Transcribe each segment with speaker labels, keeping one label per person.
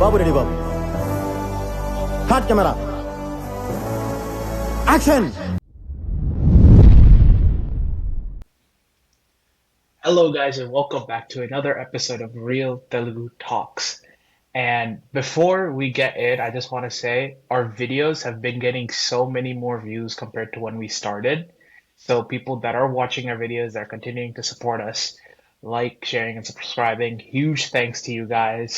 Speaker 1: Babu ready Babu. Hot camera action.
Speaker 2: Hello, guys, and welcome back to another episode of Real Telugu Talks. And before we get in, I just want to say our videos have been getting so many more views compared to when we started. So, people that are watching our videos are continuing to support us, like, sharing, and subscribing. Huge thanks to you guys.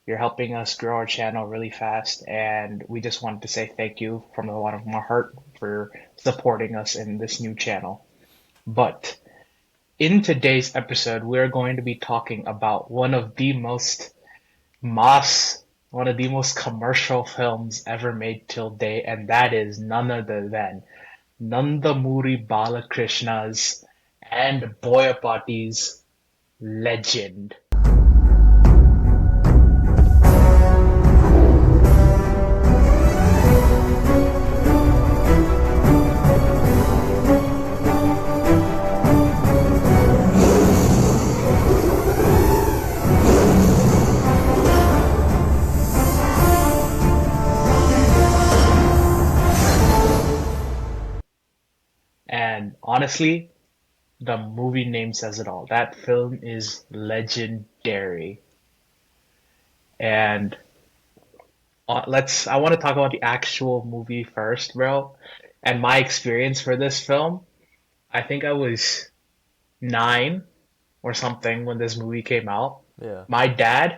Speaker 2: You're helping us grow our channel really fast, and we just wanted to say thank you from the bottom of my heart for supporting us in this new channel. But in today's episode, we're going to be talking about mass, one of the most commercial films ever made till date, and that is none other than Nandamuri Balakrishna's and Boyapati's Legend. And honestly, the movie name says it all. That film is legendary. And I want to talk about the actual movie first, bro. And my experience for this film, I think I was 9 or something when this movie came out.
Speaker 3: Yeah.
Speaker 2: My dad,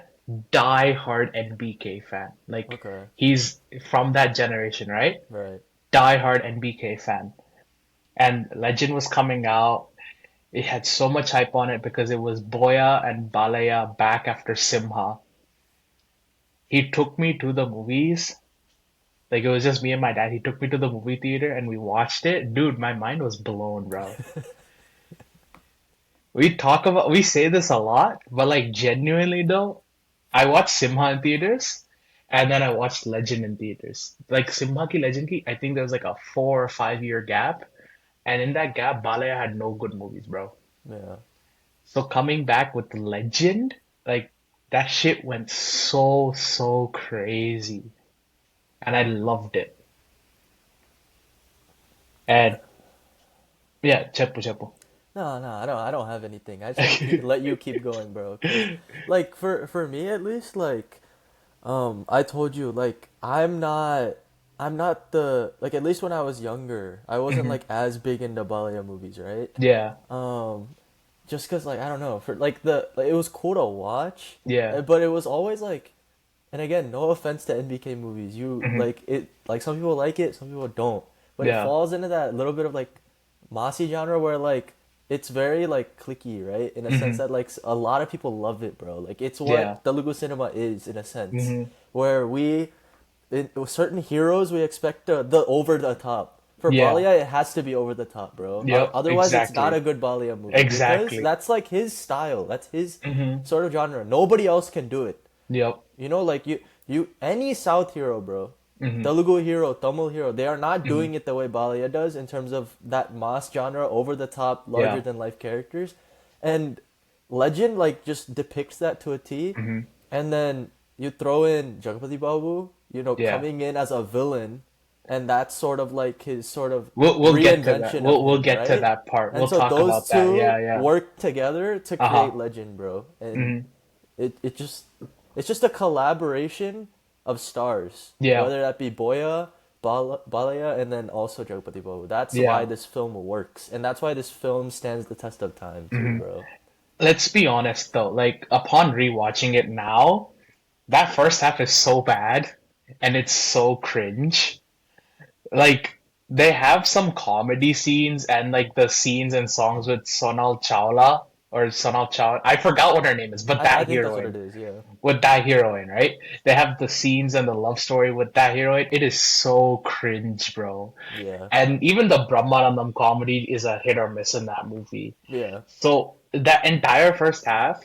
Speaker 2: die-hard NBK fan. Like,
Speaker 3: Okay.
Speaker 2: he's from that generation, right?
Speaker 3: Right.
Speaker 2: Die-hard NBK fan. And Legend was coming out. It had so much hype on it because it was Boya and Balayya back after Simha. He took me to the movies. Like, it was just me and my dad. He took me to the movie theater and we watched it. Dude, my mind was blown, bro. We say this a lot, but like genuinely though, I watched Simha in theaters and then I watched Legend in theaters. Like Simha ki Legend ki, I think there was like a 4 or 5 year gap. And in that gap, Balaya had no good movies, bro.
Speaker 3: Yeah.
Speaker 2: So coming back with Legend, like that shit went so crazy. And I loved it. And yeah, Chepu.
Speaker 3: No, I don't have anything. I just want to let you keep going, bro. 'Cause, like for me at least, like I told you, like I'm not the like at least when I was younger, I wasn't like as big into Balayya movies, right?
Speaker 2: Yeah,
Speaker 3: Just 'cause like I don't know, for like, it was cool to watch,
Speaker 2: yeah,
Speaker 3: but it was always like, and again, no offense to NBK movies, you like it, like some people like it, some people don't, but it
Speaker 2: yeah,
Speaker 3: falls into that little bit of like mossy genre where like it's very like cliquey, right? In a sense that like a lot of people love it, bro. Like it's what
Speaker 2: yeah.
Speaker 3: Telugu cinema is in a sense, where with certain heroes we expect the over the top. For
Speaker 2: Yeah.
Speaker 3: Balayya, it has to be over the top, bro.
Speaker 2: Yep,
Speaker 3: Otherwise, it's not
Speaker 2: exactly.
Speaker 3: a good Balayya movie.
Speaker 2: Exactly.
Speaker 3: Because that's like his style. That's his sort of genre. Nobody else can do it.
Speaker 2: Yep.
Speaker 3: You know, like you any South hero, bro. Telugu hero, Tamil hero, they are not doing it the way Balayya does in terms of that mass genre, over the top, larger than life characters. And Legend like just depicts that to a T. And then you throw in Jagapati Babu,
Speaker 2: Yeah.
Speaker 3: coming in as a villain, and that's sort of like his sort of
Speaker 2: We'll get to that.
Speaker 3: reinvention
Speaker 2: We'll
Speaker 3: of him,
Speaker 2: get to
Speaker 3: right?
Speaker 2: that part.
Speaker 3: And
Speaker 2: We'll
Speaker 3: so
Speaker 2: talk
Speaker 3: those
Speaker 2: about
Speaker 3: two
Speaker 2: that. Yeah.
Speaker 3: work together to create Legend, bro. And it's just a collaboration of stars.
Speaker 2: Yeah.
Speaker 3: Whether that be Boya, Balaya, and then also Jagapati Babu. That's
Speaker 2: Yeah.
Speaker 3: why this film works, and that's why this film stands the test of time too, bro.
Speaker 2: Let's be honest though, like upon rewatching it now, that first half is so bad and it's so cringe. Like they have some comedy scenes and like the scenes and songs with Sonal Chawla or Sonal Chawla. I forgot what her name is, but
Speaker 3: I
Speaker 2: that
Speaker 3: think that's what it
Speaker 2: heroine.
Speaker 3: is. Yeah.
Speaker 2: With that heroine, right? They have the scenes and the love story with that heroine. It is so cringe, bro.
Speaker 3: Yeah.
Speaker 2: And even the Brahmanandam comedy is a hit or miss in that movie.
Speaker 3: Yeah.
Speaker 2: So that entire first half,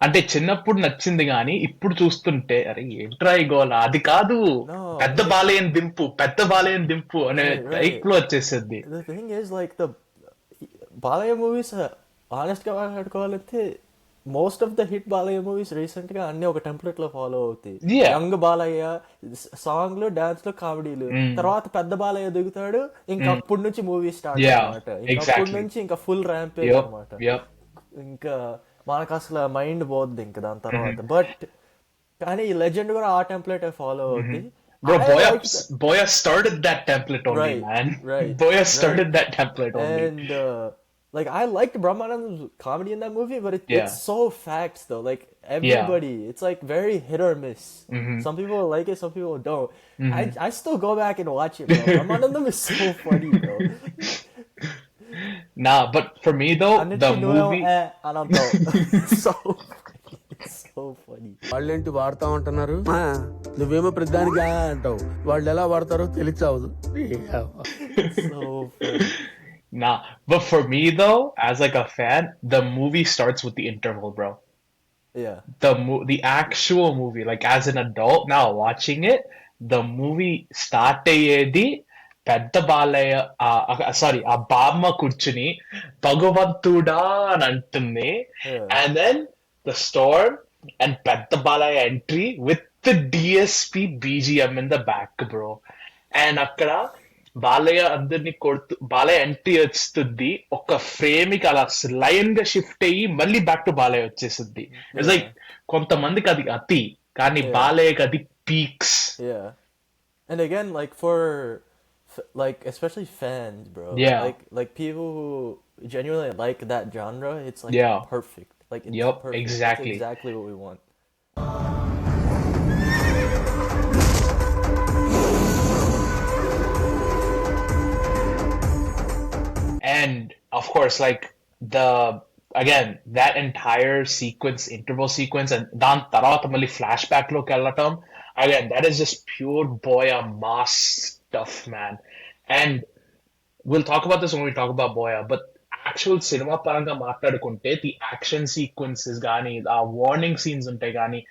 Speaker 2: అంటే చిన్నప్పుడు నచ్చింది కానీ ఇప్పుడు చూస్తుంటే అరే ఏంట్రా ఈ గోల అది కాదు
Speaker 3: No,
Speaker 2: పెద్ద బాలయ్యని దింపు అనే
Speaker 3: right.
Speaker 2: టైప్ లో వచ్చేసింది.
Speaker 3: The thing is, like, the Balayya movies, honest గా మాట్లాడుకోవాలంటే most of the hit Balayya movies recent గా అన్ని ఒక టెంప్లెట్ లో ఫాలో అవుతాయి.
Speaker 2: Yeah.
Speaker 3: యంగ్ బాలయ్య సాంగ్లు, డాన్స్ లు, కామెడీలు, తర్వాత పెద్ద బాలయ్య దిగుతాడు, ఇంకా అప్పటి నుంచి మూవీ స్టార్ట్
Speaker 2: Yeah,
Speaker 3: అనమాట. ఇంకా అప్పటి
Speaker 2: exactly.
Speaker 3: నుంచి ఇంకా ఫుల్ ర్యాంపేజ్
Speaker 2: Yep,
Speaker 3: అనమాట.
Speaker 2: yep.
Speaker 3: ఇంకా మనకు అసలు మైండ్ పోద్ది ఇంకా దాని తర్వాత. బట్ కానీ ఈ లెజెండ్ కూడా ఆ టెంప్లెట్ ఫాలో అవుద్ది.
Speaker 2: Bro,
Speaker 3: I like
Speaker 2: Boya started that template only,
Speaker 3: right,
Speaker 2: man.
Speaker 3: right,
Speaker 2: Boya started
Speaker 3: right.
Speaker 2: that template only.
Speaker 3: And like I liked Brahmanand's comedy in that movie, but
Speaker 2: Yeah.
Speaker 3: it's so facts though. Like everybody, it's like very hit or miss. Some people like it, some people don't. I still go back and watch it, bro. Brahmanandam is so funny, bro.
Speaker 2: Nah, but for me though,
Speaker 3: And
Speaker 2: the
Speaker 3: then
Speaker 2: movie.
Speaker 3: Ananto. So funny. It's so funny.
Speaker 4: వాళ్ళేంటి వాడతా ఉంటున్నారు, నువ్వేమో ప్రతిదానికి అంటావు, వాళ్ళు ఎలా వాడతారో తెలియచావదు.
Speaker 3: So funny.
Speaker 2: Nah, but for me though, as like a fan, the movie starts with the interval, bro.
Speaker 3: Yeah.
Speaker 2: The actual movie, like as an adult now watching it, the movie start అయ్యేది పెద్ద Balayya sorry ఆ బామ్మ కూర్చుని భగవంతుడా అని అంటుంది, and then the storm and పెద్ద Balayya entry with the DSP BGM in the back, bro. And అక్కడ బాలయ్య అందరినీ కొడుతూ బాలయ్య ఎంట్రీ వస్తుంది, ఒక ఫ్రేమ్ కి అలా లైన్ గా షిఫ్ట్ అయ్యి మళ్ళీ బ్యాక్ టు బాలయ్య వచ్చేస్తుంది. ఇట్స్ లైక్ కొంతమందికి అది అతి, కానీ బాలయ్యకి అది peaks.
Speaker 3: Yeah. And again, like for like especially fans, bro.
Speaker 2: Yeah.
Speaker 3: Like people who genuinely like that genre, it's like
Speaker 2: Yeah.
Speaker 3: perfect. Like it's
Speaker 2: Yup,
Speaker 3: perfect.
Speaker 2: exactly.
Speaker 3: It's exactly what we want.
Speaker 2: And of course, like again, that entire sequence, interval sequence, and dan tarata mali flashback lo kellatam, again, that is just pure Boya mass stuff, man. And we'll talk about this when we talk about Boya, but actual cinema paranga maatladukunte, the action sequences gaani, the warning scenes unte gaani,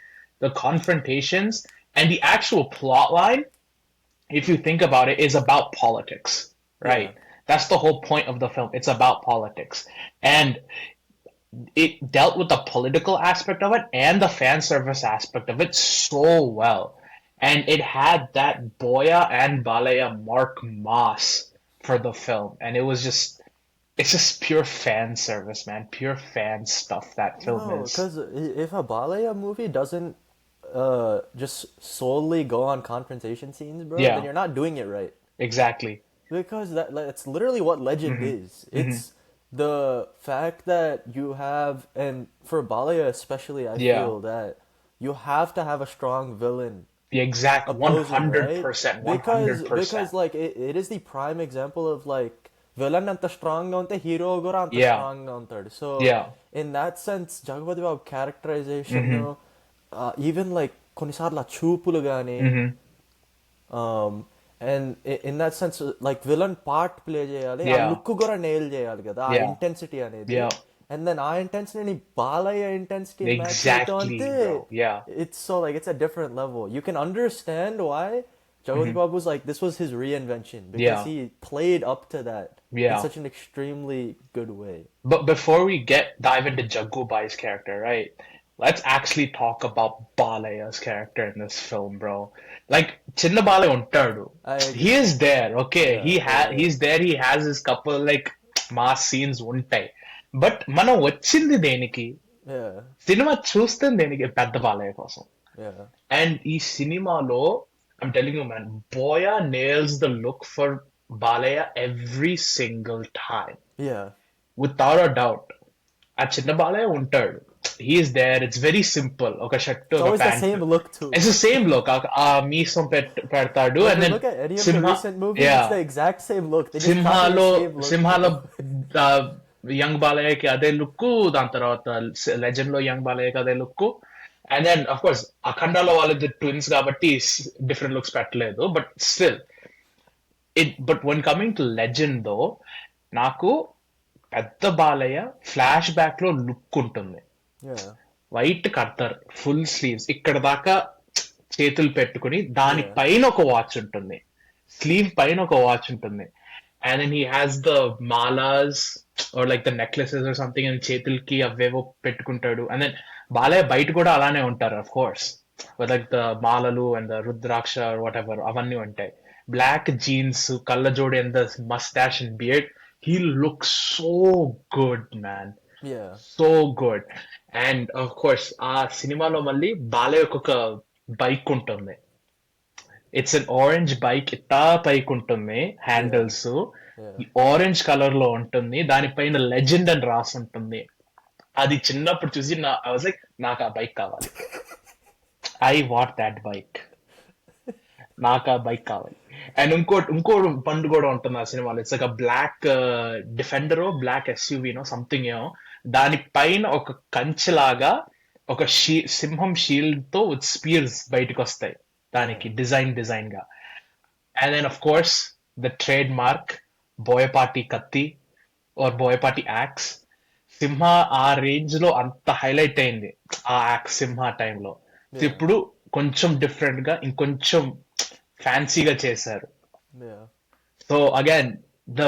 Speaker 2: the confrontations, and the actual plot line, if you think about it, is about politics, right?
Speaker 3: Yeah.
Speaker 2: That's the whole point of the film. It's about politics. And it dealt with the political aspect of it and the fan service aspect of it so well. And it had that Boya and Balayya Mark Moss for the film. And it's just pure fan service, man. Pure fan stuff that film
Speaker 3: No,
Speaker 2: is.
Speaker 3: because if a Balayya movie doesn't just solely go on confrontation scenes, bro,
Speaker 2: Yeah.
Speaker 3: then you're not doing it right.
Speaker 2: Exactly.
Speaker 3: Because that's literally what Legend is. It's the fact that you have, and for Balayya especially, I
Speaker 2: Yeah.
Speaker 3: feel that you have to have a strong villain.
Speaker 2: The exact
Speaker 3: Opposing,
Speaker 2: 100%.
Speaker 3: right? Because
Speaker 2: 100%.
Speaker 3: like it is the prime example of like villain anta strong ga unte hero gora anta
Speaker 2: Yeah.
Speaker 3: strong ga untadu. So
Speaker 2: Yeah.
Speaker 3: in that sense, Jagapati Babu characterization, even like konisarla choopulu gaani, and in that sense, like villain part play cheyali,
Speaker 2: Yeah.
Speaker 3: aa look gora nail cheyali kada, aa
Speaker 2: Yeah.
Speaker 3: intensity anedi.
Speaker 2: Yeah.
Speaker 3: And then aa intensity ni Balayya intensity match
Speaker 2: Exactly, bro. Yeah.
Speaker 3: it's so like it's a different level. You can understand why Jagapati Babu's like this was his reinvention, because
Speaker 2: Yeah.
Speaker 3: he played up to that
Speaker 2: Yeah.
Speaker 3: in such an extremely good way.
Speaker 2: But before we dive into Jaggu Bai's character, right? Let's actually talk about Balayya's character in this film, bro. Like Chinna Balaya untadu.
Speaker 3: I agree.
Speaker 2: He is there, okay.
Speaker 3: Yeah,
Speaker 2: He's there. He has his couple like mass scenes untai. But మనం వచ్చింది దేనికి?
Speaker 3: Yeah,
Speaker 2: cinema చూస్తుంది దేనికి? పెద్ద బాలయ్య కోసం.
Speaker 3: yeah,
Speaker 2: And ఈ సినిమాలో, I'm telling you, man, Boya nails the look for Balayya every single time.
Speaker 3: yeah.
Speaker 2: Without a doubt. ఆ చిన్న బాలయ్య ఉంటాడు. He is there. It's very simple. ఒక షర్ట్,
Speaker 3: It's
Speaker 2: ఒక
Speaker 3: always the
Speaker 2: pant.
Speaker 3: same look too.
Speaker 2: It's the same look. ఆ మీసం పెడతాడు.
Speaker 3: If
Speaker 2: And
Speaker 3: you
Speaker 2: then
Speaker 3: look at any of the recent movies,
Speaker 2: yeah.
Speaker 3: it's the exact same look. They just copy
Speaker 2: సింహాలో
Speaker 3: the same look.
Speaker 2: సింహాలో young బాలయ్యకి అదే look, దాని తర్వాత Legend లో యంగ్ బాలయ్యకి అదే look. And then of course అఖండాలో వాళ్ళది ట్విన్స్ కాబట్టి డిఫరెంట్ లుక్స్ పెట్టలేదు, but still but one coming to Legend though, నాకు పెద్ద బాలయ్య ఫ్లాష్ బ్యాక్ లో లుక్ ఉంటుంది.
Speaker 3: Yeah,
Speaker 2: వైట్ కడతారు, ఫుల్ స్లీవ్స్, ఇక్కడ దాకా చేతులు పెట్టుకుని దాని పైన ఒక వాచ్ ఉంటుంది, స్లీవ్ పైన ఒక వాచ్ ఉంటుంది. and then he has the malas or like the necklaces or something and చేతులకి అవేవో పెట్టుకుంటాడు and then బాలయ్య బయట కూడా అలానే ఉంటారు of course with like the మాలలు and the rudraksha or whatever అవన్నీ ఉంటాయి black jeans కళ్ళజోడు and the mustache and beard he looks so good man
Speaker 3: Yeah.
Speaker 2: so good and of course ఆ సినిమాలో మళ్ళీ బాలయ్యకు ఒక బైక్ ఉంటుంది ఇట్స్ అన్ ఆరెంజ్ బైక్ ఇట్టా పైకి ఉంటుంది హ్యాండిల్స్
Speaker 3: Yeah.
Speaker 2: ఆరెంజ్ కలర్ లో ఉంటుంది దానిపైన లెజెండ్ అని రాసి ఉంటుంది అది చిన్నప్పుడు చూసి ఐ వాజ్ లైక్ నాకు ఆ బైక్ కావాలి ఐ వాంట్ దాట్ బైక్ నాకు ఆ బైక్ కావాలి అండ్ ఇంకో బండి కూడా ఉంటుంది ఆ సినిమాలో ఇట్స్ లైక్ బ్లాక్ డిఫెండరో బ్లాక్ ఎస్యూవీనో సంథింగ్ ఏమో దానిపైన ఒక కంచెలాగా ఒక సింహం షీల్డ్ తో విత్ స్పీర్స్ బయటకు వస్తాయి దానికి డిజైన్ గా and then of course the trademark Boyapati కత్తి ఆర్ బోయపాటి యాక్స్ సింహ ఆ రేంజ్ లో అంత హైలైట్ అయింది ఆ యాక్స్ సింహ టైంలో ఇప్పుడు కొంచెం డిఫరెంట్ గా ఇంకొంచెం ఫ్యాన్సీగా చేశారు
Speaker 3: Yeah.
Speaker 2: So again the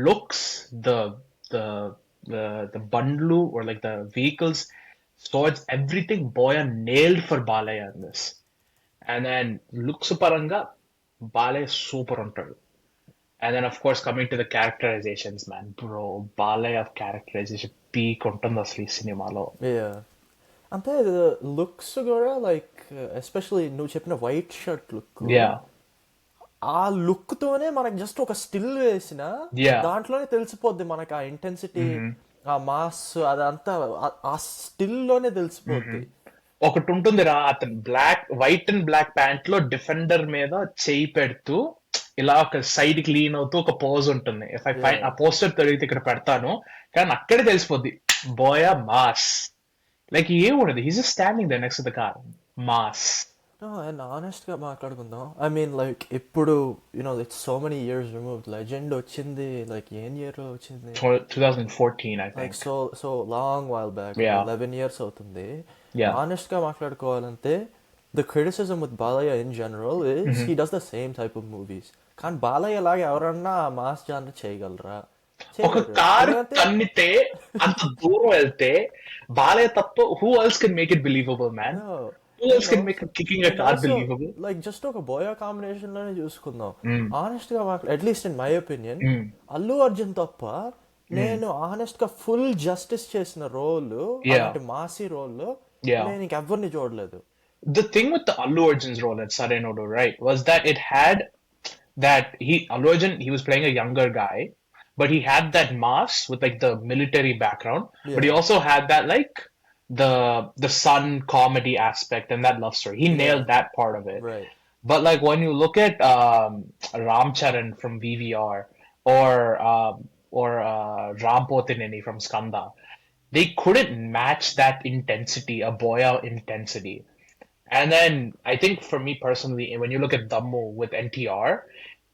Speaker 2: looks the the bundlu or like the vehicles swords everything Boya nailed for Balayya in this and then looks paranga Balayya super untadu and then of course coming to the characterizations man bro Balayya of characterization peak untundi asli cinema lo
Speaker 3: Yeah. అంటే looks కూడా like especially నువ్వు చెప్పిన white shirt look
Speaker 2: yeah
Speaker 3: ఆ look తోనే మనకి just ఒక still వేసిన
Speaker 2: Yeah.
Speaker 3: దాంట్లోనే తెలిసిపోద్ది మనకి ఆ ఇంటెన్సిటీ ఆ మాస్ అదంతా ఆ స్టిల్ లోనే తెలిసిపోద్ది
Speaker 2: ఒకటి ఉంటుందిరా అతను వైట్ అండ్ బ్లాక్ ప్యాంట్ లో డిఫెండర్ మీద చేయి పెడుతూ ఇలా ఒక సైడ్ కి లీన్ అవుతూ ఒక పోజ్ ఉంటుంది ఇఫ్ ఐ ఫైన్ ఆ పోస్టర్ తొడిగితే ఇక్కడ పెడతాను కానీ అక్కడే తెలిసిపోద్ది బోయా మాస్ లైక్ ఏముండదు he's just standing the next the car mass
Speaker 3: and honest గా మాట్లాడుకుందాం ఐ మీన్ లైక్ ఇప్పుడు you know it's so many years removed legend వచ్చింది లైక్ ఏం ఇయర్ లో వచ్చింది
Speaker 2: 2014 I think
Speaker 3: like so long while back
Speaker 2: Yeah.
Speaker 3: 11 years అవుతుంది
Speaker 2: Yeah.
Speaker 3: Honest గా మాట్లాడుకోవాలంటే the criticism with Balayya in general is he does the same type of movies కానీ బాలయ్య లాగా ఎవరన్నా మాస్ జానర్ చేయగలరా
Speaker 2: ఒక కారు తన్నితే అంత దూరం వెళ్తే బాలయ్య తప్ప who else can make it believable man who else can make kicking a car believable
Speaker 3: like just ఒక బోయా కాంబినేషన్ లోనే చూసుకుందాం ఆనెస్ట్ గా at least in my opinion Allu Arjun తప్ప నేను ఆనెస్ట్ గా ఫుల్ జస్టిస్ చేసిన రోల్ అలాంటి మాసీ రోల్ నేను ఇంకెవ్వరిని చూడలేదు
Speaker 2: the thing with the Allu Arjun's role at Sarenodo right was that it had that Allu Arjun he was playing a younger guy but he had that mass with like the military background but he also had that like the son comedy aspect and that love story. He nailed that part of it.
Speaker 3: Right.
Speaker 2: But like when you look at Ram Charan from VVR or Ram Potineni from Skanda, they couldn't match that intensity, a Boya intensity. And then I think for me personally, when you look at Dammu with NTR,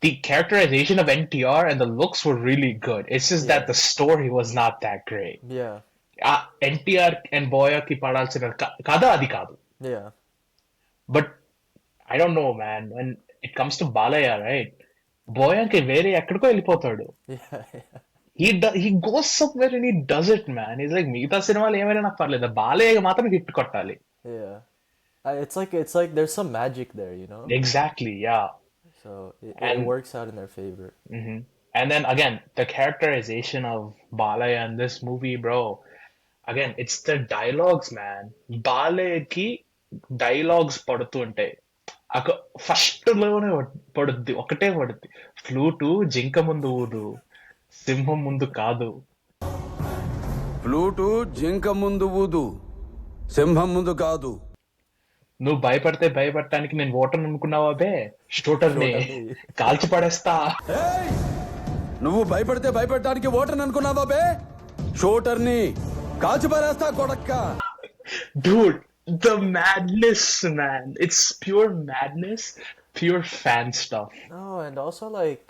Speaker 2: the characterization of NTR and the looks were really good. It's just that the story was not that great.
Speaker 3: Yeah.
Speaker 2: NTR and బోయాకి పడాల్సిన కథ అది కాదు
Speaker 3: Yeah.
Speaker 2: But I don't know man when it comes to Balayya right బోయాకి వేరే ఎక్కడికో వెళ్ళిపోతాడు he goes somewhere and he does it man is like మిగతా సినిమాలు ఏమైనా నాకు పర్లేదు బాలయ్య మాత్రం హిట్ కొట్టాలి
Speaker 3: Yeah. It's like there's some magic there, you know.
Speaker 2: Exactly yeah
Speaker 3: So it works out in their favor.
Speaker 2: And then again the characterization of Balayya in this movie bro again it's the dialogues man బాలయ్యకి dialogues పడుతూ ఉంటాయి first లోనే పడుద్ది ఒకటే పడుద్ది flute జింక ముందు ఊదు సింహం ముందు కాదు
Speaker 4: ఫ్లూటు జింక ముందు ఊదు సింహం ముందు కాదు
Speaker 2: నువ్వు భయపడితే భయపడటానికి నేను ఓటర్ అనుకున్నావా బే షూటర్ని కాల్చి పడేస్తా
Speaker 4: నువ్వు భయపడితే భయపడటానికి ఓటర్ అనుకున్నావా బే షూటర్ని కాల్చి పారేస్తా కొడక్క
Speaker 2: dude the madness man it's pure madness pure fan stuff
Speaker 3: No, and also like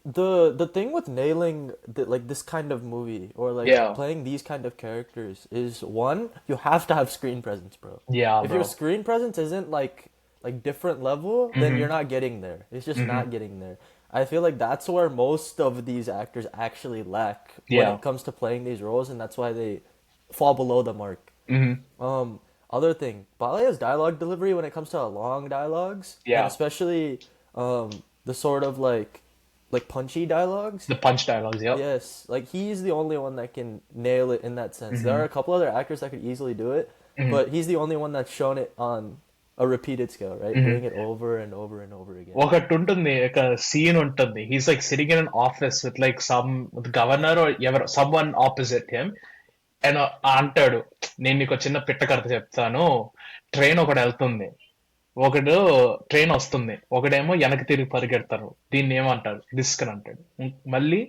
Speaker 3: the thing with nailing like this kind of movie or like playing these kind of characters is one, you have to have screen presence, bro.
Speaker 2: Yeah,
Speaker 3: if
Speaker 2: bro.
Speaker 3: your screen presence isn't like different level, then you're not getting there. It's just not getting there. I feel like that's where most of these actors actually lack when it comes to playing these roles, and that's why they fall below the mark. Other thing, Balayya's dialogue delivery when it comes to long dialogues, and especially the sort of like punchy dialogues.
Speaker 2: The punch dialogues, yep.
Speaker 3: Yes, like he's the only one that can nail it in that sense. There are a couple other actors that could easily do it, but he's the only one that's shown it on a repeated scale, right? Doing it over and over and over again.
Speaker 2: ఒకటి ఉంటుంది, ఒక scene ఉంటుంది. He's like sitting in an office with like some governor or ఎవరు someone opposite him, and అంటాడు, నేను నీకు చిన్న పిట్ట కథ చెప్తాను. ట్రైన్ ఒకటి వెళ్తుంది, ఒకడు ట్రైన్ వస్తుంది, ఒకడేమో వెనక్కి తిరిగి పరిగెడతారు, దీన్ని ఏమంటారు, రిస్క్ అని అంటాడు. మళ్ళీ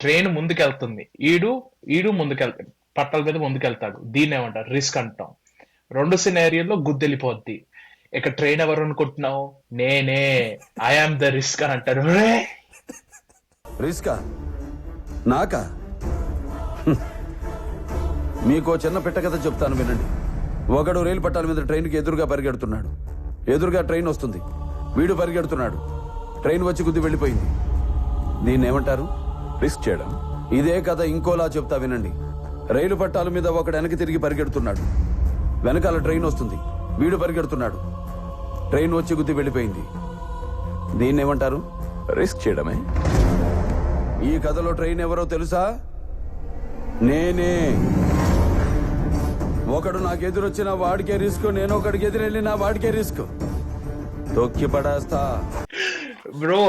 Speaker 2: ట్రైన్ ముందుకెళ్తుంది, ఈడు ముందుకెళ్తాడు, పట్టాల మీద ముందుకెళ్తాడు, దీన్ని ఏమంటారు, రిస్క్ అంటాం. రెండు సినారియోల్లో గుద్దెళ్ళిపోద్ది. ఇక ట్రైన్ ఎవరు అనుకుంటున్నావు, నేనే, ఐఆమ్ ద రిస్క్ అని అంటారు.
Speaker 5: రిస్కా నాకా? మీకు చిన్న పిట్ట కథ చెప్తాను వినండి. ఒకడు రైలు పట్టాల మీద ట్రైన్కి ఎదురుగా పరిగెడుతున్నాడు. ఎదురుగా ట్రైన్ వస్తుంది, వీడు పరిగెడుతున్నాడు, ట్రైన్ వచ్చి గుద్ది వెళ్ళిపోయింది. దీన్ని ఏమంటారు? రిస్క్ చేయడం. ఇదే కథ ఇంకోలా చెప్తా వినండి. రైలు పట్టాల మీద ఒకడు వెనక్కి తిరిగి పరిగెడుతున్నాడు, వెనకాల ట్రైన్ వస్తుంది, వీడు పరిగెడుతున్నాడు, ట్రైన్ వచ్చి గుద్ది వెళ్ళిపోయింది. దీన్ని ఏమంటారు? రిస్క్ చేయడమే. ఈ కథలో ట్రైన్ ఎవరో తెలుసా? నేనే. ఒకడు నాకు ఎదురొచ్చిన వాడికే రిస్క్, నేను ఒకడికి ఎదురెళ్ళిన వాడికే రిస్క్. తొక్కి పడేస్తా.
Speaker 2: బ్రో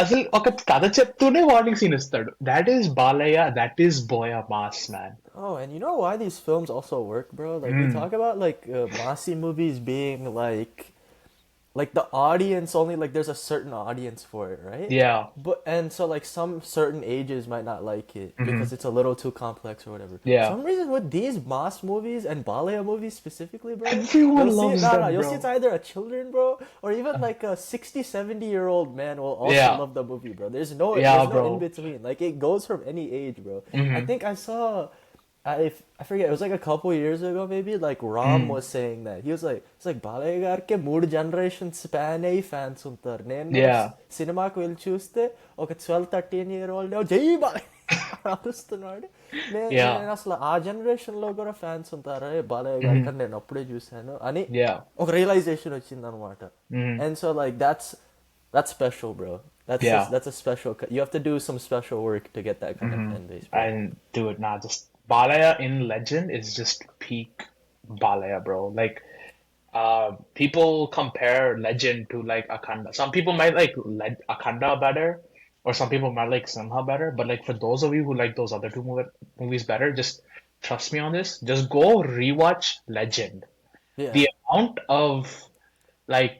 Speaker 2: అసలు ఒక కథ చెప్తూనే వార్నింగ్ సీన్ ఇస్తాడు. That is Balayya, that is Boya mass, man.
Speaker 3: Oh, and you know why these films also work, bro? Like we talk about like massy movies being like the audience only, like there's a certain audience for it, right?
Speaker 2: Yeah.
Speaker 3: But and so like some certain ages might not like it because it's a little too complex or whatever.
Speaker 2: Yeah.
Speaker 3: For some reason with these mass movies and Balayya movies specifically, bro,
Speaker 2: Everyone loves them,
Speaker 3: you'll
Speaker 2: bro.
Speaker 3: see it's either a children, bro, or even like a 60, 70-year-old man will also love the movie, bro. There's no in between. Like it goes from any age, bro. I think I saw I forget, it was like a couple years ago maybe, like Ram was saying that. He was like, it's like Balayya garke 3 generations span ayi fans untaru. Nenu cinema ku velli chuste oka 12-13-year-old jai Balayya arustunnadu. నేను అసలు ఆ generation లో కూడా fans ఉంటారా బాలయ్య గారి కన్నా నేను అప్పుడే చూసాను అని ఒక రియలైజేషన్ వచ్చింది అనమాట. And so like that's special, bro. That's a special. You have to do some special work to get that kind of fan base, bro.
Speaker 2: And do it now. Just Balayya in Legend is just peak Balayya, bro. Like, people compare Legend to like Akhanda. Some people might like Akhanda better, or some people might like Simha better. But like for those of you who like those other two movies better, just trust me on this. Just go rewatch Legend.
Speaker 3: Yeah.
Speaker 2: The amount of like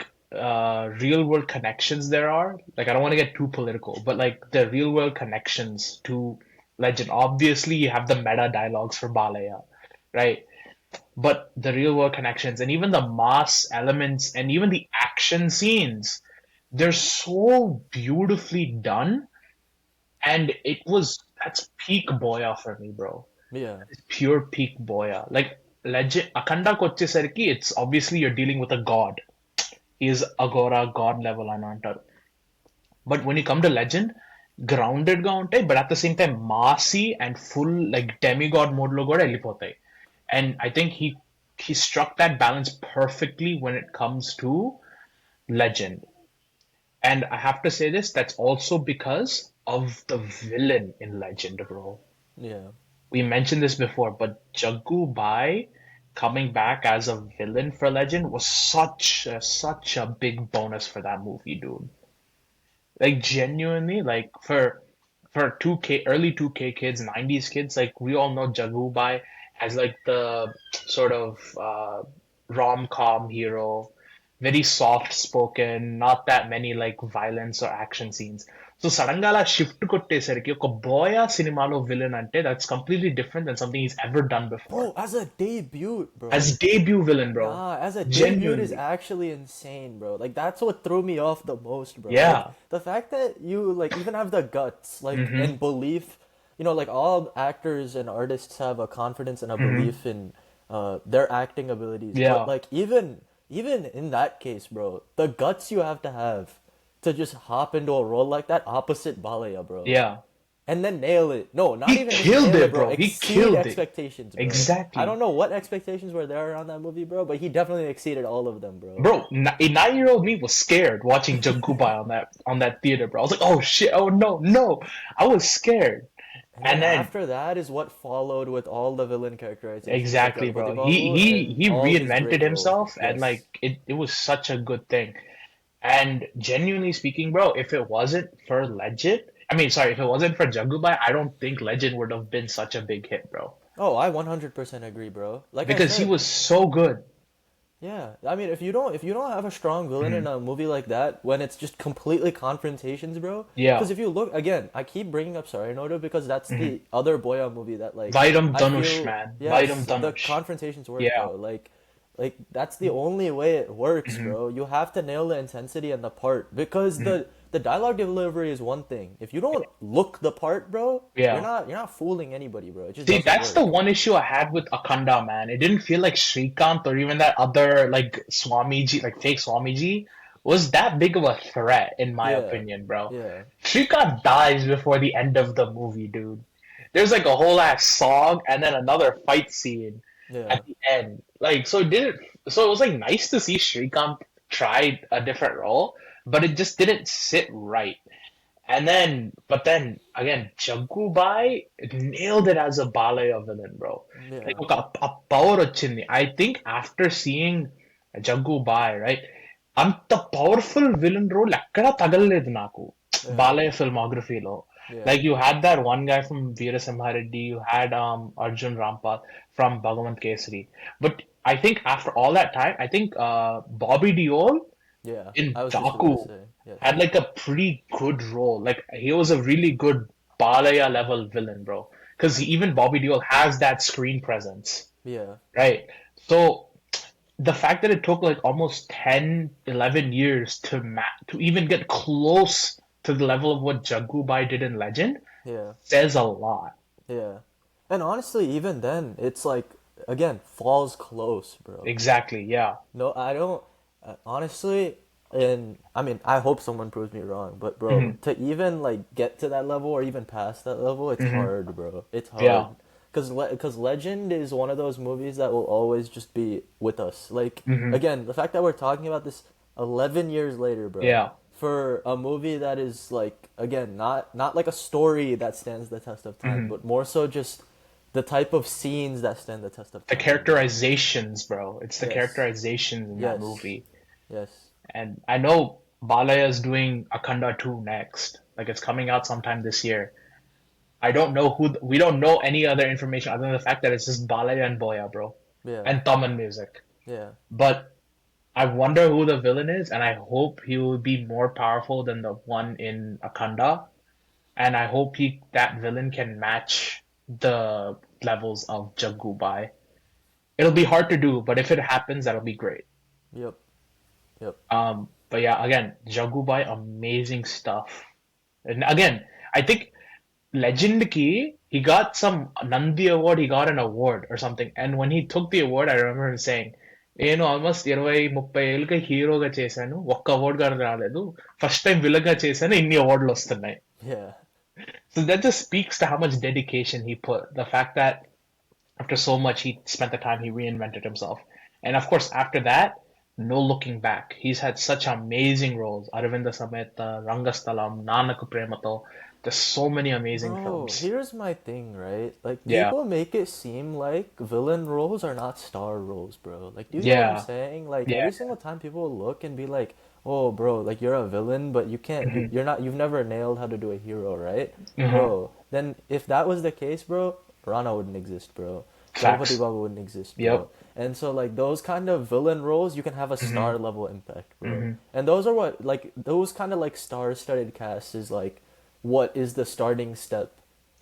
Speaker 2: real world connections there are. Like I don't want to get too political, but like the real world connections to Legend. Obviously, you have the meta dialogues for Balayya, right? But the real world connections and even the mass elements and even the action scenes, they're so beautifully done. And that's peak Boya for me, bro.
Speaker 3: Yeah.
Speaker 2: It's pure peak Boya. Like Legend, Akhanda koche sariki, it's obviously you're dealing with a god. He is Agora, god level అని అంటారు. But when you come to Legend, grounded గా ఉంటాయి, but at the same time massy and full like demigod mode లో కూడా వెళ్ళిపోతాయి. And I think he struck that balance perfectly when it comes to Legend. And I have to say this, that's also because of the villain in Legend, bro.
Speaker 3: Yeah.
Speaker 2: We mentioned this before, but Jaggu Bai coming back as a villain for Legend was such a big bonus for that movie, dude. Like genuinely, like for 2K early 2K kids, 90s kids, like we all know Jaggu Bai as like the sort of rom-com hero, very soft spoken, not that many like violence or action scenes. So సడన్గా అలా shift కొట్టేసరికి ఒక buoy సినిమాలో villain అంటే that's completely different than something he's ever done before.
Speaker 3: Oh, as a debut, bro.
Speaker 2: As debut villain, bro.
Speaker 3: As a debut is actually insane, bro. Like that's what threw me off the most, bro.
Speaker 2: Yeah.
Speaker 3: Like, the fact that you like even have the guts, like and belief, you know, like all actors and artists have a confidence and a belief in their acting abilities.
Speaker 2: Yeah.
Speaker 3: But like even in that case, bro, the guts you have to to just hop into a role like that opposite Balayya, bro.
Speaker 2: Yeah.
Speaker 3: And then nail it. No, not
Speaker 2: He
Speaker 3: even just
Speaker 2: killed
Speaker 3: nail
Speaker 2: it,
Speaker 3: it, bro.
Speaker 2: bro. He
Speaker 3: Exceed
Speaker 2: killed it.
Speaker 3: expectations, bro.
Speaker 2: Exactly.
Speaker 3: I don't know what expectations were there around that movie, bro, but he definitely exceeded all of them, bro.
Speaker 2: Bro, a 9-year-old me was scared watching Jagubai on that theater, bro. I was like, oh shit, oh no, no. I was scared.
Speaker 3: And
Speaker 2: And
Speaker 3: then
Speaker 2: then
Speaker 3: after that is what followed with all the villain characterizations, like
Speaker 2: exactly,
Speaker 3: Jagannath
Speaker 2: bro.
Speaker 3: Babu
Speaker 2: He
Speaker 3: and all his
Speaker 2: reinvented
Speaker 3: great roles.
Speaker 2: himself and
Speaker 3: Yes.
Speaker 2: like it was such a good thing. And genuinely speaking, bro, if it wasn't for Legend, I mean, sorry, if it wasn't for Jagubai, I don't think Legend would have been such a big hit, bro.
Speaker 3: Oh, I 100% agree, bro. Like I
Speaker 2: Because he
Speaker 3: said,
Speaker 2: was so good.
Speaker 3: yeah. I mean, if you don't have a strong villain in
Speaker 2: Mhm.
Speaker 3: a movie like that, when it's just completely confrontations, bro.
Speaker 2: Yeah.
Speaker 3: Because if you look again, I keep bringing up Sarinoda because that's
Speaker 2: Mhm.
Speaker 3: the other Boya movie that like
Speaker 2: Vairam
Speaker 3: I
Speaker 2: Dhanush,
Speaker 3: feel
Speaker 2: man. Vairam
Speaker 3: yes, the
Speaker 2: Dhanush.
Speaker 3: confrontations work,
Speaker 2: Yeah.
Speaker 3: bro. Like that's the only way it works,
Speaker 2: Mhm.
Speaker 3: bro. You have to nail the intensity and the part because
Speaker 2: Mhm.
Speaker 3: the dialogue delivery is one thing. If you don't look the part, bro,
Speaker 2: Yeah.
Speaker 3: you're not fooling anybody, bro. It just
Speaker 2: See,
Speaker 3: doesn't
Speaker 2: that's the
Speaker 3: work.
Speaker 2: one issue I had with Akhanda, man. It didn't feel like Shrikant or even that other like Swamiji, like fake Swamiji, was that big of a threat, in my
Speaker 3: Yeah.
Speaker 2: opinion, bro.
Speaker 3: Yeah.
Speaker 2: Shrikant dies before the end of the movie, dude. There's like a whole ass song and then another fight scene
Speaker 3: Yeah.
Speaker 2: at the end. Like, so it was like nice to see Shrikant try a different role, but it just didn't sit right. But then again, Jagubai nailed it as a Balaya villain, bro. Like
Speaker 3: Yeah.
Speaker 2: a power వచ్చింది. I think after seeing Jagubai, right? అంత powerful villain role ఎక్కడా తగలలేదు నాకు
Speaker 3: Yeah.
Speaker 2: Balayya ఫిల్మోగ్రఫీలో.
Speaker 3: Yeah.
Speaker 2: Like you had that one guy from Veera Reddy, you had Arjun Rampal from Bhagwan Kesari. But I think after all that time, I think Bobby Deol
Speaker 3: Yeah,
Speaker 2: in
Speaker 3: I was just about
Speaker 2: Jaku
Speaker 3: to say, yes.
Speaker 2: had like a pretty good role. Like he was a really good Balaya level villain, bro. Because even Bobby Deol has that screen presence,
Speaker 3: Yeah,
Speaker 2: right? So the fact that it took like almost 10, 11 years to even get close to the level of what Jagubai did in Legend
Speaker 3: yeah,
Speaker 2: says a lot.
Speaker 3: yeah. And honestly, even then, it's like, again, falls close, bro.
Speaker 2: Exactly, yeah.
Speaker 3: No, I don't, honestly, and I mean, I hope someone proves me wrong, but bro,
Speaker 2: Mhm.
Speaker 3: to even like get to that level or even past that level, it's
Speaker 2: Mhm.
Speaker 3: hard, bro. It's
Speaker 2: Yeah.
Speaker 3: hard. Because Legend is one of those movies that will always just be with us. Like,
Speaker 2: Mhm.
Speaker 3: again, the fact that we're talking about this 11 years later, bro.
Speaker 2: Yeah.
Speaker 3: For a movie that is like, again, not like a story that stands the test of time,
Speaker 2: Mhm.
Speaker 3: but more so just the type of scenes that stand the test of
Speaker 2: The
Speaker 3: time.
Speaker 2: characterizations, bro. It's the
Speaker 3: Yes.
Speaker 2: characterizations in that
Speaker 3: Yes.
Speaker 2: movie.
Speaker 3: Yes.
Speaker 2: And I know Balaya is doing Akhanda 2 next. Like it's coming out sometime this year. I don't know we don't know any other information other than the fact that it's just Balaya and Boya, bro.
Speaker 3: Yeah.
Speaker 2: And Taman music.
Speaker 3: Yeah.
Speaker 2: But I wonder who the villain is, and I hope he will be more powerful than the one in Akhanda. And I hope that villain can match the levels of Jagubai. It'll be hard to do, but if it happens, that'll be great.
Speaker 3: Yep. Yep.
Speaker 2: But yeah, again, Jagubai, amazing stuff. And again, I think Legend Ki, he got some Nandi award, he got an award or something. And when he took the award, I remember him saying, నేను almost 20-30 ఏళ్ళుగా హీరోగా చేశాను ఒక్క award కూడా రాలేదు first time villain గా చేశాను ఇన్ని అవార్డులు వస్తున్నాయి.
Speaker 3: Yeah.
Speaker 2: So that just speaks to how much dedication he put. The fact that after so much he spent the time, he reinvented himself. And of course, after that, no looking back. He's had such amazing roles. Aravinda Sameta, Rangasthalam, Nanaku Premato. There's so many amazing
Speaker 3: Bro,
Speaker 2: films.
Speaker 3: here's my thing, right? Like,
Speaker 2: Yeah.
Speaker 3: people make it seem like villain roles are not star roles, bro. Like, do you know what I'm
Speaker 2: Yeah.
Speaker 3: saying? Like,
Speaker 2: Yeah.
Speaker 3: every single time people will look and be like, "Oh, bro, like you're a villain, but you can't.
Speaker 2: Mhm.
Speaker 3: You're not. You've never nailed how to do a hero, right,
Speaker 2: Mhm.
Speaker 3: bro? Then if that was the case, bro, Rana wouldn't exist, bro.
Speaker 2: Facts.
Speaker 3: Boyapati Babu wouldn't exist, bro.
Speaker 2: Yep.
Speaker 3: And so, like those kind of villain roles, you can have a star level impact, bro. And those are what like those kind of like star-studded casts is like what is the starting step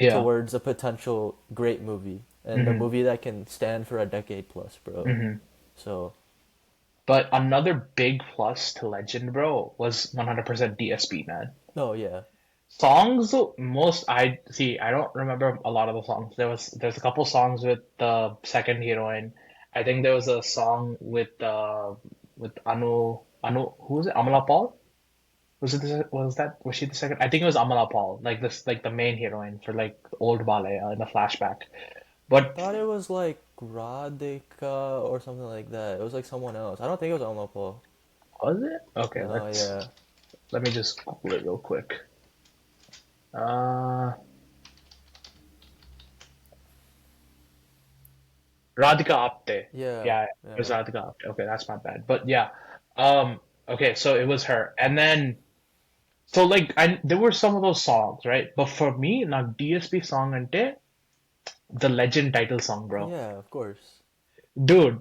Speaker 2: Yeah.
Speaker 3: towards a potential great movie and a movie that can stand for a decade plus, bro.
Speaker 2: Mhm.
Speaker 3: So
Speaker 2: But another big plus to Legend, bro, was 100% DSP, man.
Speaker 3: oh yeah,
Speaker 2: Songs, I don't remember a lot of the songs. There's a couple songs with the second heroine. I think there was a song with Anu, who was it? Amala Paul? was she the second? I think it was Amala Paul, like this, like the main heroine for like old Balayya in the flashback. But
Speaker 3: Thought it was like Radhika or something like that. It was like someone else. I don't think it was Amapo.
Speaker 2: was it? Okay,
Speaker 3: No, yeah.
Speaker 2: let me just Google it real quick. Uh, Radhika Apte.
Speaker 3: Yeah.
Speaker 2: Yeah, it was
Speaker 3: Yeah.
Speaker 2: Radhika Apte. Okay, that's not bad. But yeah, okay, so it was her, and then so like there were some of those songs, right? But for me, now DSP song ante the legend title song, bro.
Speaker 3: Yeah, of course.
Speaker 2: Dude,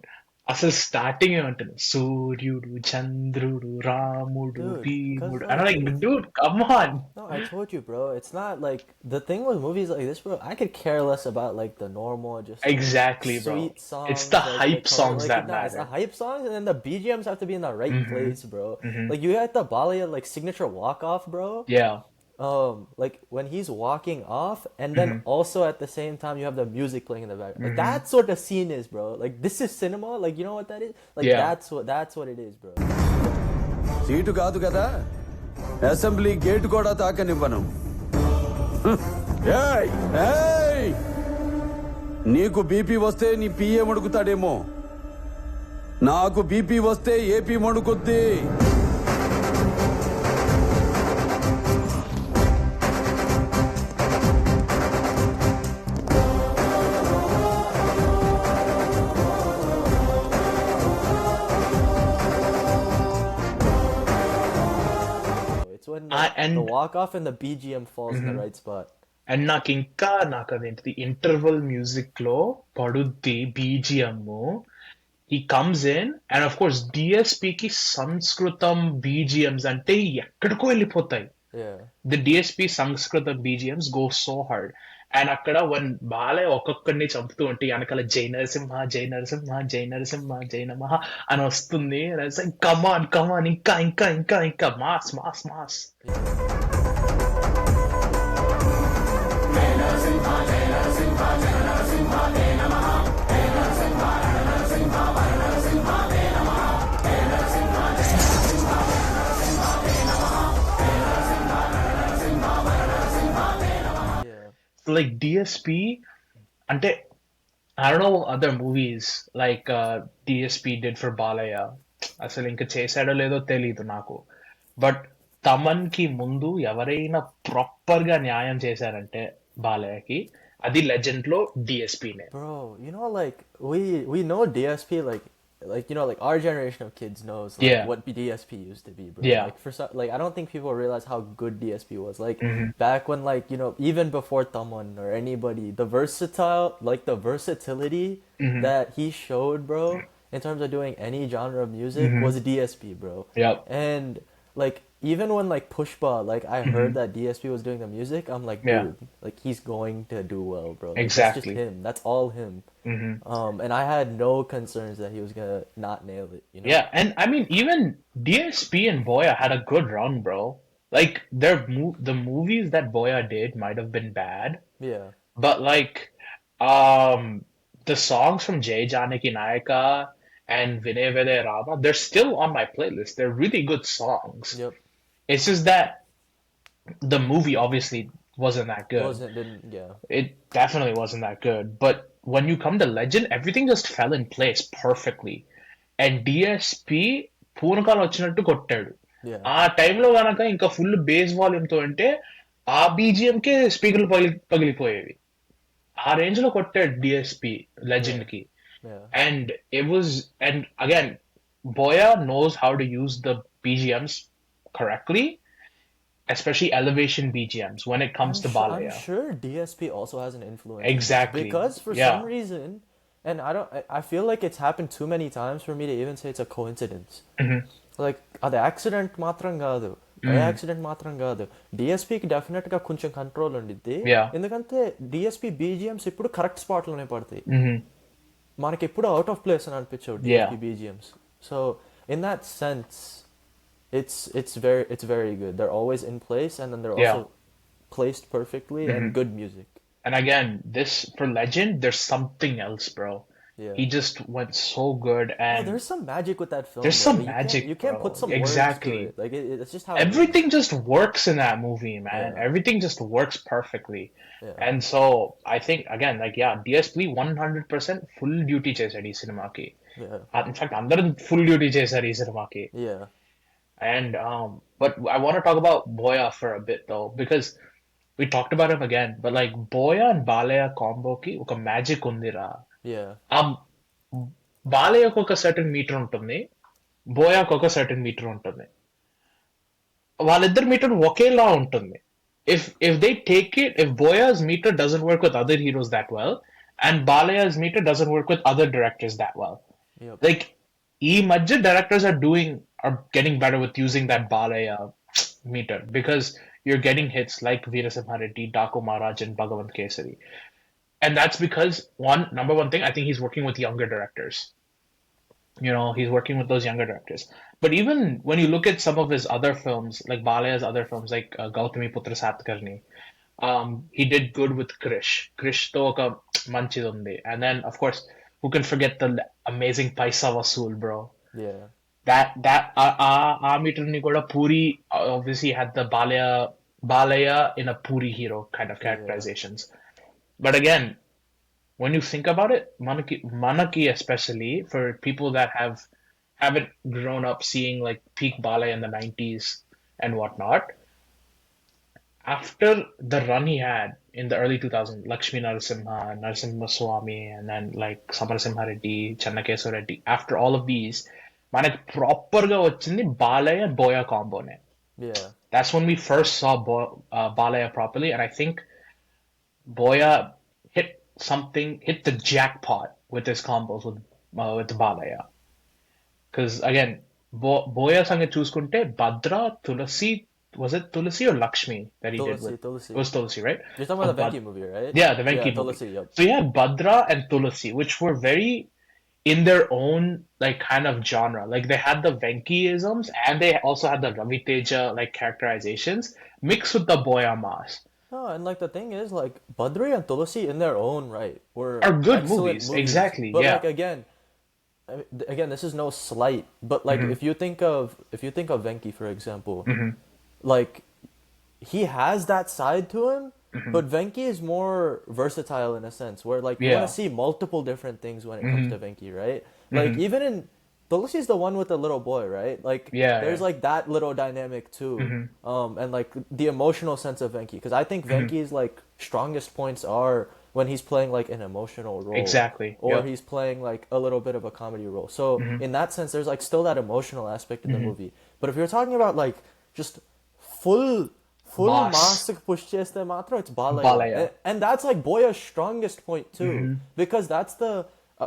Speaker 2: అసలు starting ఏమంటాను సూర్యుడు చంద్రుడు రాముడు
Speaker 3: Dude, cause
Speaker 2: భీముడు and I'm
Speaker 3: like
Speaker 2: like,
Speaker 3: it's
Speaker 2: dude, come on.
Speaker 3: no, I told you, bro. It's not like the thing with movies like this, bro. I could care less about like the normal, just like
Speaker 2: Exactly, bro.
Speaker 3: sweet
Speaker 2: It's
Speaker 3: songs,
Speaker 2: the
Speaker 3: like
Speaker 2: hype songs
Speaker 3: like
Speaker 2: that
Speaker 3: nah, it's the
Speaker 2: matter.
Speaker 3: hype songs, and then the BGMs have to be in the right
Speaker 2: Mm-hmm.
Speaker 3: place, bro.
Speaker 2: Mm-hmm.
Speaker 3: Like you got the Balayya like signature walk off, bro.
Speaker 2: Yeah.
Speaker 3: Like when he's walking off, and then
Speaker 2: Mm-hmm.
Speaker 3: also at the same time you have the music playing in the background. Like
Speaker 2: Mm-hmm.
Speaker 3: that's what the scene is, bro. Like this is cinema. Like you know what that is? Like
Speaker 2: Yeah.
Speaker 3: that's what it is, bro.
Speaker 5: Seat కాదు కదా assembly gate కూడా తాకనివ్వను. ఏయ్, ఏయ్! నీకు BP వస్తే నీ PA మడుగుతాడేమో, నాకు BP వస్తే AP మడుకుద్ది.
Speaker 3: It's when
Speaker 2: And
Speaker 3: the walk off and the BGM falls in the right spot.
Speaker 2: And నాకు అదేంటిది ఇంటర్వల్ మ్యూజిక్ లో పడుద్ది బీజిఎం. ఈ comes in and of course డిఎస్పికి సంస్కృతం బీజిఎంస్ అంటే ఎక్కడికో వెళ్ళిపోతాయి.
Speaker 3: Yeah.
Speaker 2: ది డిఎస్పి సంస్కృత BGMs go so hard. And అక్కడ వన్ బాలయ్య ఒక్కొక్కడిని చంపుతూ ఉంటే వెనకాల జై నరసింహ జై నరసింహ జై నరసింహ జై నమః అని వస్తుంది. కమాన్ కమాన్ ఇంకా ఇంకా ఇంకా ఇంకా mass mass mass.
Speaker 3: Yeah.
Speaker 2: Like DSP అంటే I don't know other movies like DSP did for Balayya. అసలు ఇంకా చేశాడో లేదో తెలీదు నాకు. బట్ తమన్ కి ముందు ఎవరైనా ప్రాపర్ గా న్యాయం చేశారంటే బాలయ్యకి అది లెజెండ్ లో డిఎస్పీనే.
Speaker 3: Bro, you know, like we know DSP, like you know, like our generation of kids knows like
Speaker 2: Yeah.
Speaker 3: what DSP used to be, bro.
Speaker 2: Yeah.
Speaker 3: Like like I don't think people realize how good DSP was. Like back when, like, you know, even before Taman or anybody, the versatility that he showed, bro, in terms of doing any genre of music was DSP, bro.
Speaker 2: Yep.
Speaker 3: And like even when like Pushpa, like I heard that DSP was doing the music, I'm like,
Speaker 2: Yeah.
Speaker 3: dude, like he's going to do well, bro. Like,
Speaker 2: Exactly.
Speaker 3: That's just him. That's all him. And I had no concerns that he was gonna not nail it. You know?
Speaker 2: Yeah, and I mean even DSP and Boya had a good run, bro. Like the movies that Boya did might have been bad,
Speaker 3: Yeah.
Speaker 2: but like um the songs from Jay Janaki Nayaka and Vinay Vede Rama, they're still on my playlist. They're really good songs.
Speaker 3: Yep.
Speaker 2: It's just that the movie obviously wasn't that good.
Speaker 3: Didn't yeah.
Speaker 2: It definitely wasn't that good. But when you come to Legend, everything just fell in place perfectly. And DSP పూనకాలు వచ్చినట్టు కొట్టాడు.
Speaker 3: Yeah.
Speaker 2: ఆ టైంలో గనక ఇంకా full bass volume తో అంటే ఆ BGM కే స్పీకర్లు పగిలిపోయేవి. ఆ రేంజ్ లో కొట్టాడు డిఎస్పి లెజెండ్ కి.
Speaker 3: Yeah.
Speaker 2: And it was, and again, Boya knows how to use the BGMs correctly, especially elevation BGMs when it comes to Balayya.
Speaker 3: I'm sure DSP also has an influence.
Speaker 2: Exactly.
Speaker 3: Because for
Speaker 2: Yeah.
Speaker 3: some reason, and I feel like it's happened too many times for me to even say it's a coincidence. Like అది accident మాత్రం కాదు, accident మాత్రం కాదు, డిఎస్పీకి definite గా కొంచెం control ఉండిద్ది.
Speaker 2: Yeah.
Speaker 3: ఎందుకంటే DSP BGMs ఇప్పుడు కరెక్ట్ స్పాట్ లోనే పడతాయి. మనకి ఎప్పుడు అవుట్ ఆఫ్ ప్లేస్ అని అనిపించవు DSP BGMs. So in that sense it's very good. They're always in place, and then they're
Speaker 2: Yeah.
Speaker 3: also placed perfectly and good music.
Speaker 2: And again, this for Legend, there's something else, bro.
Speaker 3: Yeah.
Speaker 2: He just went so good, and
Speaker 3: There's some magic with that film.
Speaker 2: there's
Speaker 3: Bro.
Speaker 2: some magic,
Speaker 3: You can't
Speaker 2: bro.
Speaker 3: put some words to
Speaker 2: Exactly.
Speaker 3: it. Like it's just how it is.
Speaker 2: Everything just works in that movie, man.
Speaker 3: Yeah.
Speaker 2: Everything just works perfectly.
Speaker 3: Yeah.
Speaker 2: And so I think again, like yeah, DSP 100% full duty చేశాడు ఈ సినిమాకి.
Speaker 3: Yeah.
Speaker 2: In fact అందరూ full duty చేశారు ఈ సినిమాకి.
Speaker 3: Yeah.
Speaker 2: And but I want to talk about Boya for a bit though, because we talked about him again, but like Boya and Balayya combo ki oka magic undira.
Speaker 3: Yeah.
Speaker 2: Balayaku ఒక certain meter ఉంటుంది, బోయాకు ఒక certain meter ఉంటుంది. వాళ్ళిద్దరి metre ఒకేలా ఉంటుంది. If they take it, if Boya's meter doesn't work with other heroes that well, and Balaya's meter doesn't work with other directors that well,
Speaker 3: Yep.
Speaker 2: like ఈ మధ్య directors are getting better with using that Balaya meter, because you're getting hits like Veerasimha Reddy, Daku Maharaj, and Bhagavant Kesari. And that's because number one thing, I think he's working with younger directors. He's working with those younger directors. But even when you look at some of his other films, like Balaya's other films, like Gautami Putra Satkarni, he did good with Krish. Krish to oka manchidi undi. And then, of course, who can forget the amazing Paisa Vasool, bro?
Speaker 3: Yeah.
Speaker 2: That meter ni kuda Puri obviously had the Balaya in a Puri hero kind of characterizations. But again, when you think about it, Manaki especially, for people that haven't grown up seeing like peak Balaya in the 90s and whatnot, after the run he had in the early 2000s, Lakshmi Narasimha, Narasimha Swami, and then like Samarasimha Reddy, Channakeswar Reddy, after all of these, మనకి proper గా వచ్చింది బాలయ్య బోయా కాంబోనే.
Speaker 3: Yeah.
Speaker 2: That's when we first saw Balaya properly, and I think Boya hit the jackpot with his combos with Balaya. Because again, Boya sange చూసుకుంటే Bhadra, Tulasi, was it Tulasi or Lakshmi that he did with?
Speaker 3: Tulasi.
Speaker 2: It was Tulasi, right?
Speaker 3: You're talking about the Venki movie, right?
Speaker 2: Yeah, the Venki movie.
Speaker 3: Tulasi, yep.
Speaker 2: So you had Bhadra and Tulasi, which were very in their own like kind of genre. Like they had the Venki-isms and they also had the Ravi Teja like characterizations mixed with the Boya mass.
Speaker 3: No, and like the thing is, like Badri and Tulasi in their own right
Speaker 2: are good movies. Exactly.
Speaker 3: But
Speaker 2: yeah.
Speaker 3: like again, this is no slight, but like if you think of Venki, for example, like he has that side to him, but Venki is more versatile in a sense, where like you want to see multiple different things when it comes to Venki, right? Like even in Tulsi is the one with the little boy, right? Like there's like that little dynamic too, and like the emotional sense of Venki, because I think Venki's like strongest points are when he's playing like an emotional role,
Speaker 2: exactly,
Speaker 3: or he's playing like a little bit of a comedy role. So in that sense, there's like still that emotional aspect in the movie. But if you're talking about like just full mass push cheste matra, it's Balayya. And that's like Boya's strongest point too, because that's the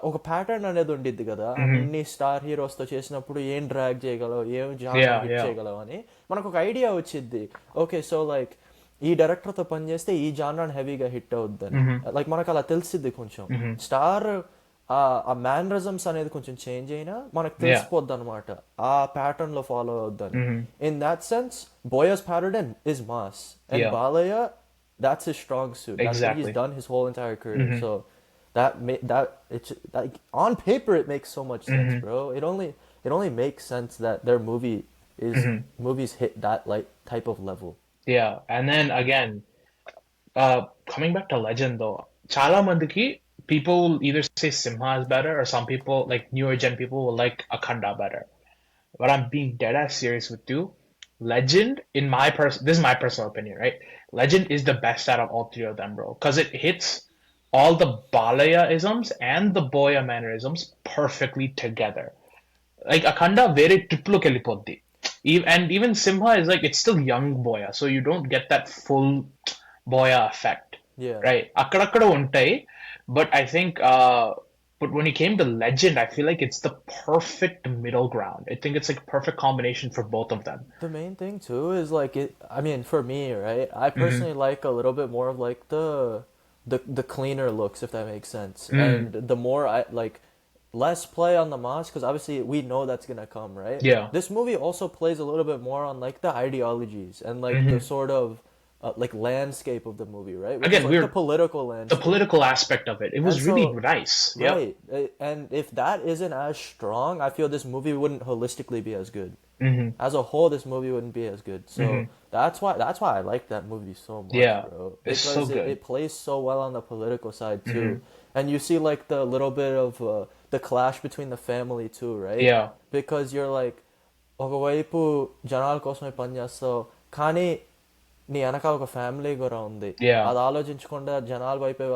Speaker 3: ఒక pattern అనేది ఉండిద్ది కదా, అన్ని star heroes తో చేసినప్పుడు ఏం drag చేయగలవు, ఏం జానర్ హిట్ చేయగలవు అని మనకు ఒక ఐడియా వచ్చింది. ఓకే, సో లైక్ ఈ డైరెక్టర్ తో పని చేస్తే ఈ జానర్ హెవీగా హిట్ అవుద్దని లైక్ మనకు అలా తెలిసిద్ది. కొంచెం స్టార్ ఆ మ్యానరిజమ్స్ అనేది కొంచెం చేంజ్ అయినా మనకు తెలిసిపోద్ది అనమాట, ఆ ప్యాటర్న్ లో ఫాలో అవుద్దని. In that sense Boya's pattern is mass, and Balayya that's his strong suit. That's what he's done his whole entire career. So it's like on paper it makes so much sense, bro. It only makes sense that their movies hit that like type of level.
Speaker 2: Yeah, and then again, coming back to Legend though, chala mandiki people will either say Simha is better, or some people like newer gen people will like Akhanda better. But I'm being dead ass serious with you. Legend, this is my personal opinion, right? Legend is the best out of all three of them, bro, because it hits all the Balaya-isms and the Boya mannerisms perfectly together. Like Akhanda very triplo kelipoddi. And even Simha is like, it's still young Boya, so you don't get that full Boya effect.
Speaker 3: Yeah.
Speaker 2: Right? Akkadakkada untai, but I think but when it came to Legend, I feel like it's the perfect middle ground. I think it's like perfect combination for both of them.
Speaker 3: The main thing too is like I mean, for me, right? I personally like a little bit more of like the cleaner looks, if that makes sense. And the more I like less play on the mask, because obviously we know that's gonna come, right?
Speaker 2: Yeah.
Speaker 3: This movie also plays a little bit more on like the ideologies and like the sort of like landscape of the movie, right? Which
Speaker 2: Again,
Speaker 3: is like the political landscape.
Speaker 2: The political aspect of it. It was really nice.
Speaker 3: Right. Yep. And if that isn't as strong, I feel this movie wouldn't holistically be as good. As a whole, this movie wouldn't be as good. So that's why I like that movie so much, bro.
Speaker 2: It's
Speaker 3: because
Speaker 2: so good.
Speaker 3: It plays so well on the political side too. And you see like the little bit of the clash between the family too, right?
Speaker 2: Yeah.
Speaker 3: Because you're like, ఒకవైపు జనాల కోసమే పనిచేస్తావు కానీ నీ వెనకాల ఒక family కూడా ఉంది. అది ఆలోచించకుండా జనాల వైపే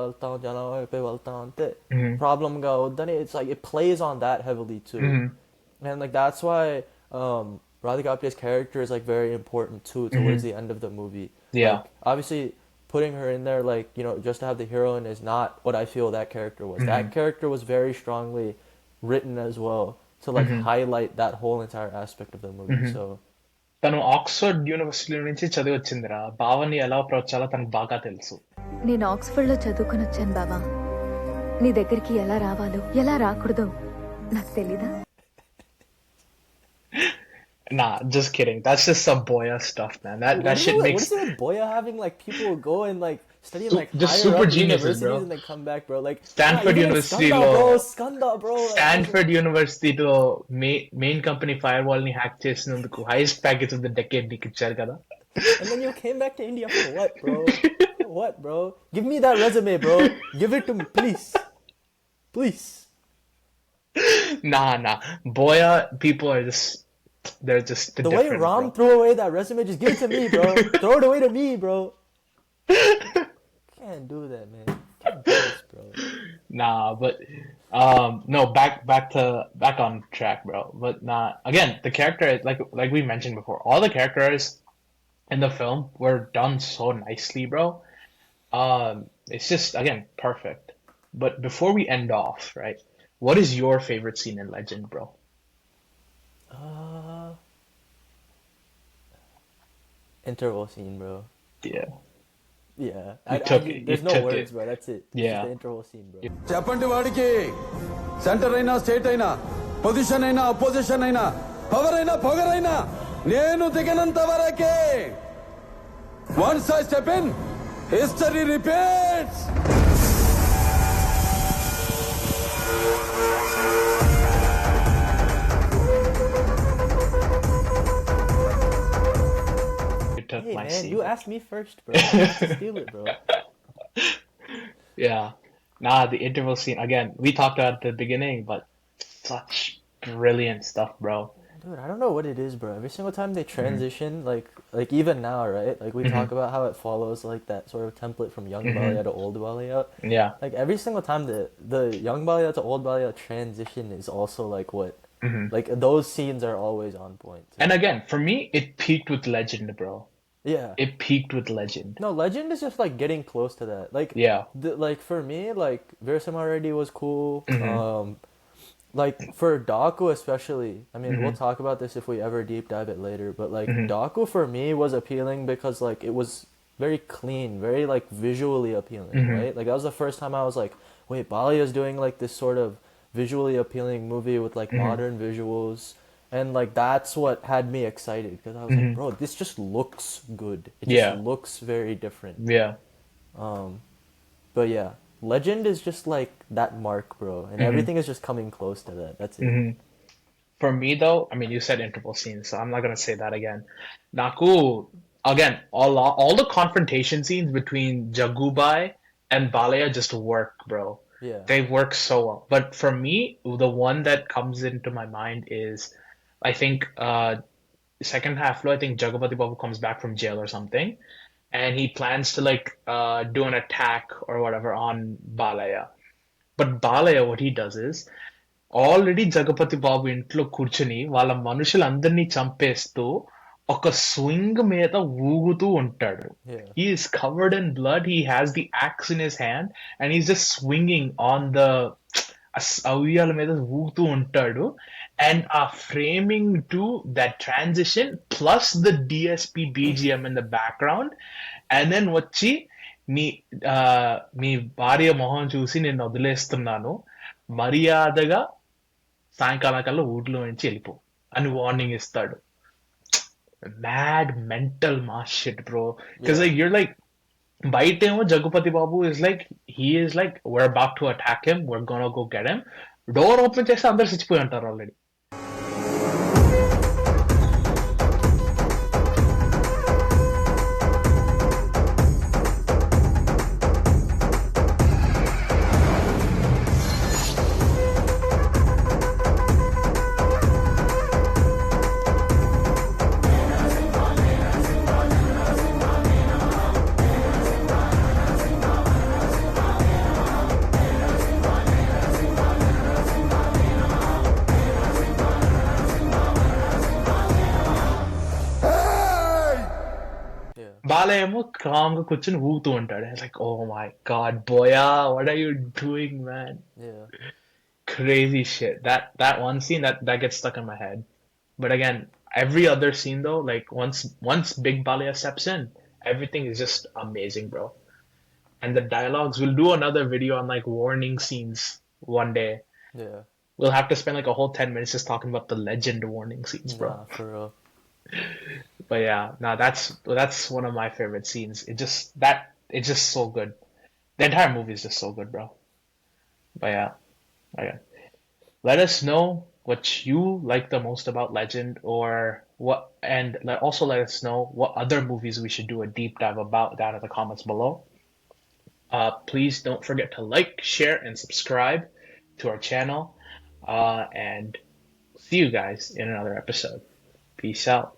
Speaker 3: వెళ్తాం అంటే ప్రాబ్లం గా అవుద్దని it's like it plays on that heavily too. And like that's why Radhika Apte's character is like very important too towards the end of the movie. Like, obviously putting her in there like, you know, just to have the heroine is not what I feel that character was. That character was very strongly written as well to like highlight that whole entire aspect of the movie. So
Speaker 2: తను Oxford university నుంచి చదివి వచ్చిందిరా. బావని ఎలా approach చేయాలో తనకు బాగా తెలుసు.
Speaker 6: నేను ఆక్స్ఫర్డ్ లో చదువుకొని వచ్చాను బావా. నీ దగ్గరికి ఎలా రావాలో ఎలా రాకూడదో నాకు తెలీదా?
Speaker 2: Nah, just kidding. That's just some Boya stuff, man. That shit makes.
Speaker 3: What is it with Boya having like people go and like study like
Speaker 2: just
Speaker 3: higher
Speaker 2: super
Speaker 3: up
Speaker 2: geniuses,
Speaker 3: universities
Speaker 2: bro.
Speaker 3: and then come back, bro? Like
Speaker 2: Stanford University
Speaker 3: Skanda, bro.
Speaker 2: Stanford University lo main company firewall ni hack చేసినందుకు highest package of the decade నీకు ఇచ్చారు కదా.
Speaker 3: And then you came back to India for what, bro? What, bro? Give me that resume, bro. Give it to me, please. Please.
Speaker 2: Nah. Boya people are just. They're just
Speaker 3: the way Ram threw away that resume. Just give it to me, bro. Throw it away to me, bro. Can't do that, man. Can't do this, bro.
Speaker 2: Nah, but no, back on track, bro. But nah, again, the character like we mentioned before, all the characters in the film were done so nicely, bro. It's just again perfect. But before we end off, right? What is your favorite scene in Legend, bro?
Speaker 3: Interval scene, bro.
Speaker 2: Yeah.
Speaker 3: There's no words, bro. That's it.
Speaker 2: Yeah.
Speaker 3: The interval scene, bro.
Speaker 5: చెప్పండి వాడికి centre అయినా state అయినా position అయినా opposition అయినా power అయినా పొగర్ అయినా నేను దిగనంత వరకే. Once I step in history repeats.
Speaker 2: Hey man,
Speaker 3: scene. You asked me first, bro. Steal it, bro.
Speaker 2: Yeah. Nah, the interval scene again. We talked about it at the beginning, but such brilliant stuff, bro.
Speaker 3: Dude, I don't know what it is, bro. Every single time they transition, like even now, right? Like we talk about how it follows like that sort of template from young Balayya to old Balayya.
Speaker 2: Yeah.
Speaker 3: Like every single time the young Balayya to old Balayya transition is also like what, like those scenes are always on point. Too.
Speaker 2: And again, for me, it peaked with Legend, bro.
Speaker 3: Yeah.
Speaker 2: It peaked with Legend.
Speaker 3: No, Legend is just like getting close to that. Like
Speaker 2: yeah.
Speaker 3: Like for me, like Veerasamarreddy was cool. Like for Daku especially. I mean, we'll talk about this if we ever deep dive it later. But like Daku for me was appealing because like it was very clean, very like visually appealing, right? Like that was the first time I was like, wait, Balayya's doing like this sort of visually appealing movie with like modern visuals. And like that's what had me excited because I was like, bro, this just looks good. It just looks very different.
Speaker 2: Yeah.
Speaker 3: But yeah, Legend is just like that mark, bro, and everything is just coming close to that. That's it.
Speaker 2: For me though, I mean, you said interval scenes, so I'm not gonna say that again. Naku, again, all the confrontation scenes between Jagubai and Balayya just work, bro.
Speaker 3: Yeah.
Speaker 2: They work so well. But for me, the one that comes into my mind is, I think, second half, I think Jagapati Babu comes back from jail or something, and he plans to like do an attack or whatever on Balayya. But Balayya, what he does is, already Jagapati Babu ఇంట్లో కూర్చుని వాళ్ళ మనుషులందరినీ చంపేస్తూ ఒక swing మీద ఊగుతూ ఉంటాడు. He is covered in blood. He has the axe in his hand and he's just swinging on the ఉయ్యాల మీద ఊగుతూ ఉంటాడు. And framing to that transition plus the DSP BGM in the background, and then వచ్చి మీ భార్య మొహం చూసి నేను వదిలేస్తున్నాను, మర్యాదగా సాయంకాలం కల్లా ఊర్లో నుంచి వెళ్ళిపో అని వార్నింగ్ ఇస్తాడు. mad mental mass shit, bro. Because like you're like Baitemo Jagupati Babu is like he is like we're about to attack him, we're gonna go get him. Door open చేస్తే అందరు చచ్చిపోయి ఉంటారు already. Balayya calmగా కూర్చొని ఊగుతూ ఉంటాడు. It's like, oh my god, Boya, what are you doing, man?
Speaker 3: Yeah.
Speaker 2: Crazy shit. That one scene that gets stuck in my head. But again, every other scene though, like once Big Balayya steps in, everything is just amazing, bro. And the dialogues, we'll do another video on like warning scenes one day.
Speaker 3: Yeah.
Speaker 2: We'll have to spend like a whole 10 minutes just talking about the legend warning scenes, bro.
Speaker 3: Nah, for real.
Speaker 2: But yeah, no, that's one of my favorite scenes. It's just so good. The entire movie is just so good, bro. But yeah, okay. Let us know what you like the most about Legend, or what, and also let us know what other movies we should do a deep dive about down in the comments below. Please don't forget to like, share, and subscribe to our channel. And see you guys in another episode. Peace out.